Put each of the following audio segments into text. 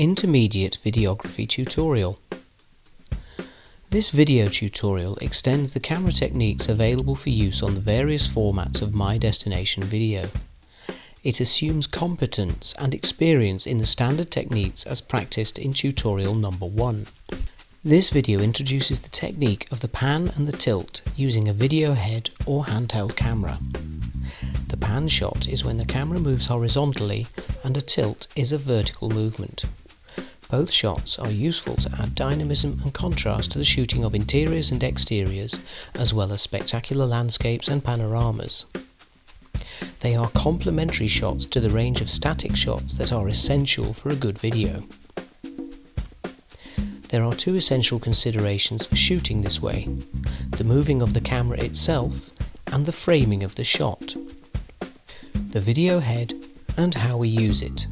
Intermediate Videography tutorial. This video tutorial extends the camera techniques available for use on the various formats of My Destination Video. It assumes competence and experience in the standard techniques as practiced in tutorial number 1. This video introduces the technique of the pan and the tilt using a video head or handheld camera. The pan shot is when the camera moves horizontally and a tilt is a vertical movement. Both shots are useful to add dynamism and contrast to the shooting of interiors and exteriors, as well as spectacular landscapes and panoramas. They are complementary shots to the range of static shots that are essential for a good video. There are two essential considerations for shooting this way: the moving of the camera itself and the framing of the shot, the video head and how we use it.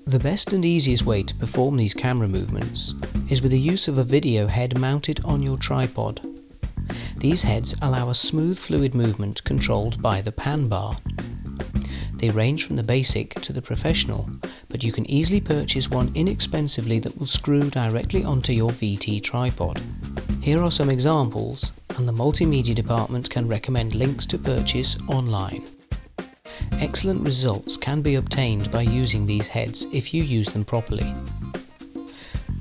The best and easiest way to perform these camera movements is with the use of a video head mounted on your tripod. These heads allow a smooth fluid movement controlled by the pan bar. They range from the basic to the professional, but you can easily purchase one inexpensively that will screw directly onto your VT tripod. Here are some examples, and the multimedia department can recommend links to purchase online. Excellent results can be obtained by using these heads if you use them properly.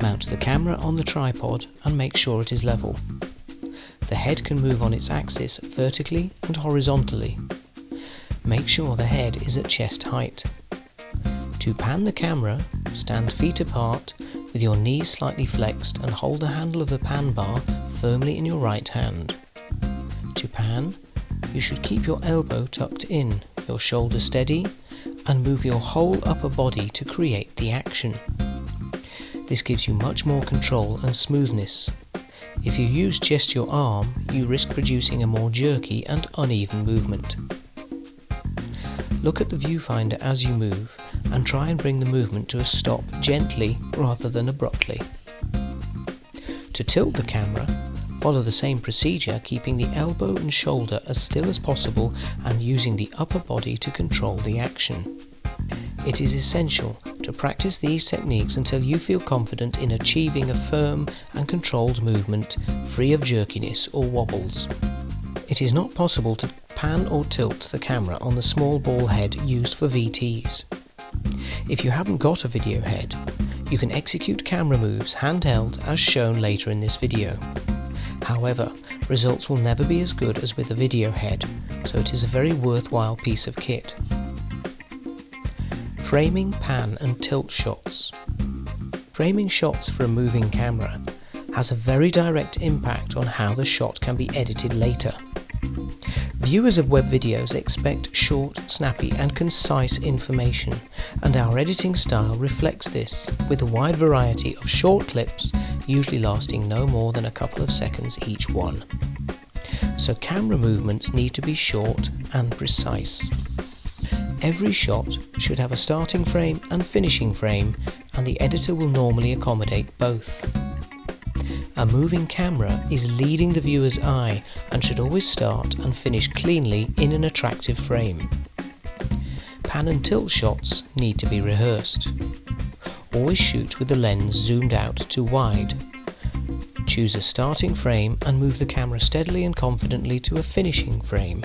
Mount the camera on the tripod and make sure it is level. The head can move on its axis vertically and horizontally. Make sure the head is at chest height. To pan the camera, stand feet apart with your knees slightly flexed and hold the handle of the pan bar firmly in your right hand. To pan, you should keep your elbow tucked in, your shoulder steady, and move your whole upper body to create the action. This gives you much more control and smoothness. If you use just your arm, you risk producing a more jerky and uneven movement. Look at the viewfinder as you move and try and bring the movement to a stop gently rather than abruptly. To tilt the camera, follow the same procedure, keeping the elbow and shoulder as still as possible and using the upper body to control the action. It is essential to practice these techniques until you feel confident in achieving a firm and controlled movement, free of jerkiness or wobbles. It is not possible to pan or tilt the camera on the small ball head used for VTs. If you haven't got a video head, you can execute camera moves handheld as shown later in this video. However, results will never be as good as with a video head, so it is a very worthwhile piece of kit. Framing pan and tilt shots. Framing shots for a moving camera has a very direct impact on how the shot can be edited later. Viewers of web videos expect short, snappy and concise information, and our editing style reflects this, with a wide variety of short clips, usually lasting no more than a couple of seconds each one. So camera movements need to be short and precise. Every shot should have a starting frame and finishing frame, and the editor will normally accommodate both. A moving camera is leading the viewer's eye and should always start and finish cleanly in an attractive frame. Pan and tilt shots need to be rehearsed. Always shoot with the lens zoomed out to wide. Choose a starting frame and move the camera steadily and confidently to a finishing frame.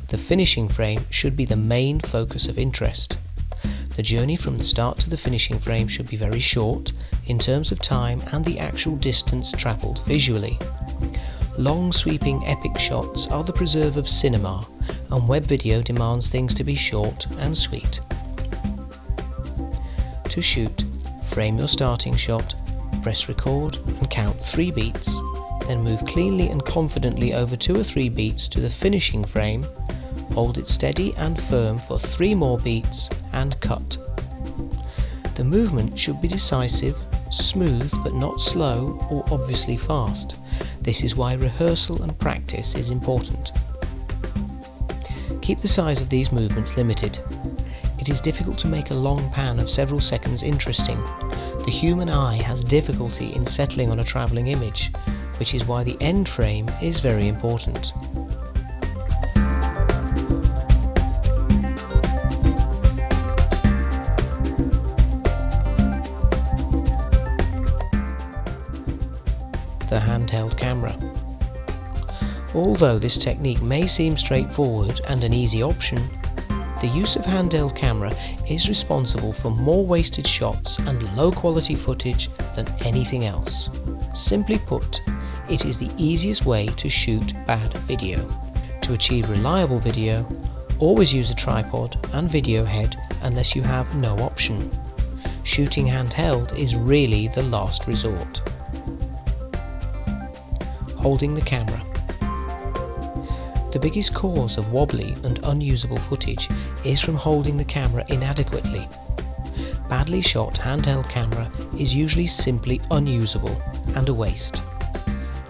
The finishing frame should be the main focus of interest. The journey from the start to the finishing frame should be very short in terms of time and the actual distance travelled visually. Long sweeping epic shots are the preserve of cinema, and web video demands things to be short and sweet. To shoot, frame your starting shot, press record and count 3 beats, then move cleanly and confidently over 2 or 3 beats to the finishing frame, hold it steady and firm for 3 more beats and cut. The movement should be decisive, smooth but not slow or obviously fast. This is why rehearsal and practice is important. Keep the size of these movements limited. It is difficult to make a long pan of several seconds interesting. The human eye has difficulty in settling on a travelling image, which is why the end frame is very important. the handheld camera. Although this technique may seem straightforward and an easy option, the use of handheld camera is responsible for more wasted shots and low quality footage than anything else. Simply put, it is the easiest way to shoot bad video. To achieve reliable video, always use a tripod and video head unless you have no option. Shooting handheld is really the last resort. Holding the camera. The biggest cause of wobbly and unusable footage is from holding the camera inadequately. Badly shot handheld camera is usually simply unusable and a waste.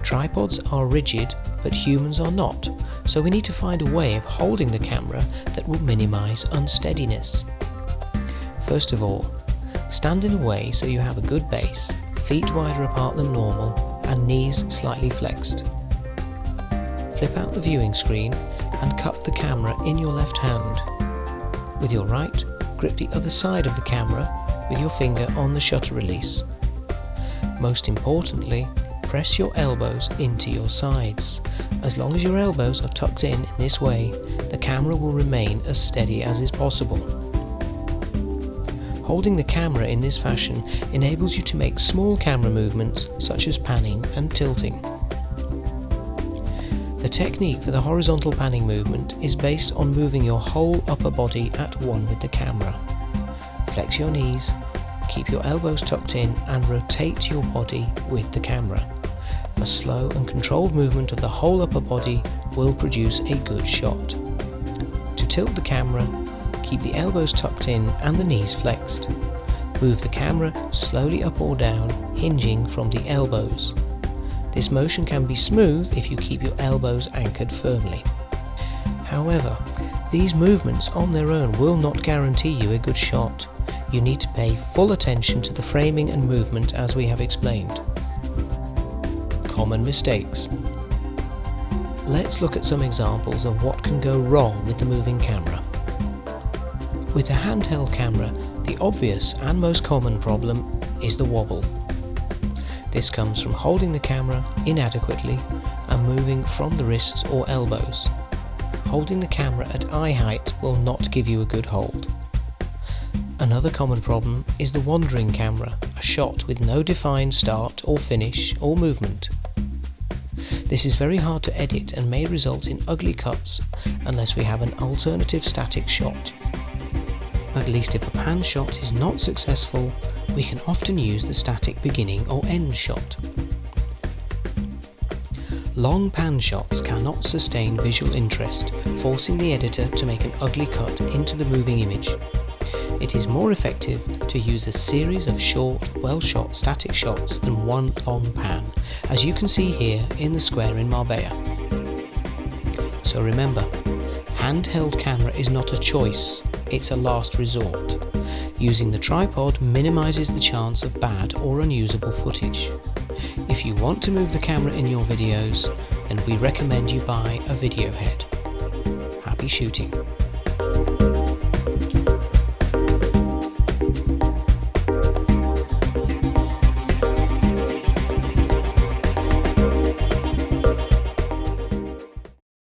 Tripods are rigid, but humans are not, so we need to find a way of holding the camera that will minimize unsteadiness. First of all, stand in a way so you have a good base, feet wider apart than normal, and knees slightly flexed. Flip out the viewing screen and cup the camera in your left hand. With your right, grip the other side of the camera with your finger on the shutter release. Most importantly, press your elbows into your sides. As long as your elbows are tucked in this way, the camera will remain as steady as is possible. Holding the camera in this fashion enables you to make small camera movements such as panning and tilting. The technique for the horizontal panning movement is based on moving your whole upper body at one with the camera. Flex your knees, keep your elbows tucked in and rotate your body with the camera. A slow and controlled movement of the whole upper body will produce a good shot. To tilt the camera, keep the elbows tucked in and the knees flexed. Move the camera slowly up or down, hinging from the elbows. This motion can be smooth if you keep your elbows anchored firmly. However, these movements on their own will not guarantee you a good shot. You need to pay full attention to the framing and movement as we have explained. Common mistakes. Let's look at some examples of what can go wrong with the moving camera. With the handheld camera, the obvious and most common problem is the wobble. This comes from holding the camera inadequately and moving from the wrists or elbows. Holding the camera at eye height will not give you a good hold. Another common problem is the wandering camera, a shot with no defined start or finish or movement. This is very hard to edit and may result in ugly cuts unless we have an alternative static shot. At least if a pan shot is not successful, we can often use the static beginning or end shot. Long pan shots cannot sustain visual interest, forcing the editor to make an ugly cut into the moving image. It is more effective to use a series of short, well-shot static shots than one long pan, as you can see here in the square in Marbella. So remember, handheld camera is not a choice, it's a last resort. Using the tripod minimises the chance of bad or unusable footage. If you want to move the camera in your videos, then we recommend you buy a video head. Happy shooting!